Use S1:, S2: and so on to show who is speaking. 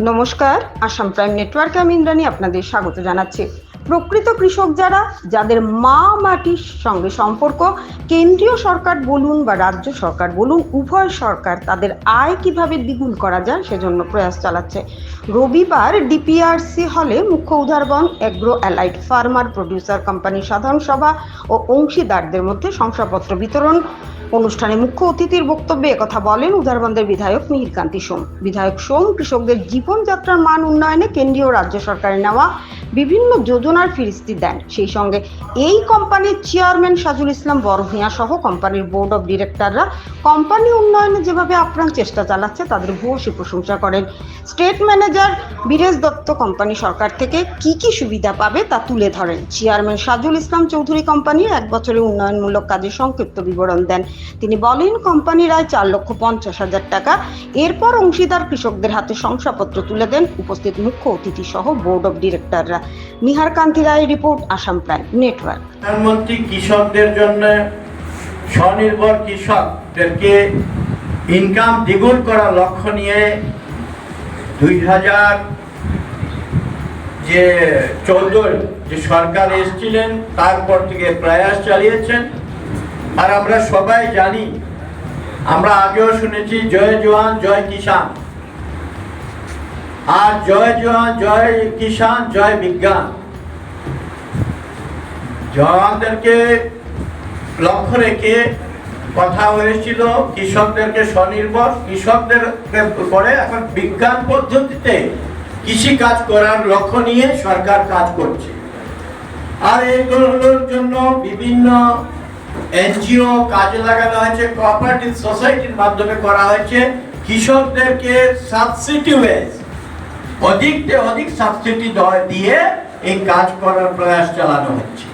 S1: নমস্কার, আসাম প্রাইম নেটওয়ার্কে আমি ইন্দ্রাণী আপনাদের স্বাগত জানাচ্ছি। প্রকৃত কৃষক যাদের মা মাটির সঙ্গে সম্পর্ক, কেন্দ্রীয় সরকার বলুন বা রাজ্য সরকার বলুন, উভয় সরকার তাদের আয় কিভাবে দ্বিগুণ করা যায় সেজন্য প্রয়াস চালাচ্ছে। রবিবার ডিপিআরসি হলে মুখ্য উদারবন এগ্রো অ্যালাইড ফার্মার প্রডিউসার কোম্পানির সাধারণ সভা ও অংশীদারদের মধ্যে শংসাপত্র বিতরণ অনুষ্ঠানে মুখ্য অতিথির বক্তব্যে একথা বলেন উদারবন্দের বিধায়ক মিহিরকান্তি সোম। বিধায়ক সোম কৃষকদের জীবনযাত্রার মান উন্নয়নে কেন্দ্রীয় রাজ্য সরকারের নেওয়া বিভিন্ন যোজনার ফিরিস্তি দেন। সেই সঙ্গে এই কোম্পানির চেয়ারম্যান সাজুল ইসলাম বড়ভূঁইয়া সহ কোম্পানির বোর্ড অব ডিরেক্টররা কোম্পানি উন্নয়নে যেভাবে আপ্রাণ চেষ্টা চালাচ্ছে তাদের ভূয়সী প্রশংসা করেন। State manager Biresh Dutta company সরকার থেকে কি কি সুবিধা পাবে তা তুলে ধরেন। চেয়ারম্যান সাজুল ইসলাম চৌধুরী কোম্পানির 1 বছরের উন্নয়নমূলক কাজের সংক্ষিপ্ত বিবরণ দেন। তিনি বলেন, কোম্পানির আয় 4,50,000 টাকা। এরপর অংশীদার কৃষকদের হাতে শংসাপত্র তুলে দেন উপস্থিত মুখ্য অতিথি সহ বোর্ড অব ডিরেক্টররা। Nihar Kanti Roy report, Assam prime network.
S2: প্রধানমন্ত্রী কৃষকদের জন্য স্বনির্ভর কৃষকদেরকে ইনকাম দ্বিগুণ করার লক্ষ্য নিয়ে 2014 যে সরকার এসেছিলেন তারপর থেকে প্রয়াস চালিয়েছেন। আর আমরা সবাই জানি, আমরা আগেও শুনেছি জয় জওয়ান জয় কিষান, আর জয় জওয়ান জয় কিষান জয় বিজ্ঞান। জওয়ানদেরকে লক্ষ্য রেখে কথা হয়েছিল কৃষকদেরকে স্বনির্ভর, কৃষকদের করে এখন বিজ্ঞান পদ্ধতিতে কৃষি কাজ করার লক্ষ্য নিয়ে সরকার কাজ করছে। আর এইগুলোর জন্য বিভিন্ন এনজিও কাজে লাগানো হয়েছে, কোঅপারেটিভ সোসাইটির মাধ্যমে করা হয়েছে। কৃষকদেরকে সাবসিডি অধিক সাবসিডি দিয়ে এই কাজ করার প্রয়াস চালানো হচ্ছে।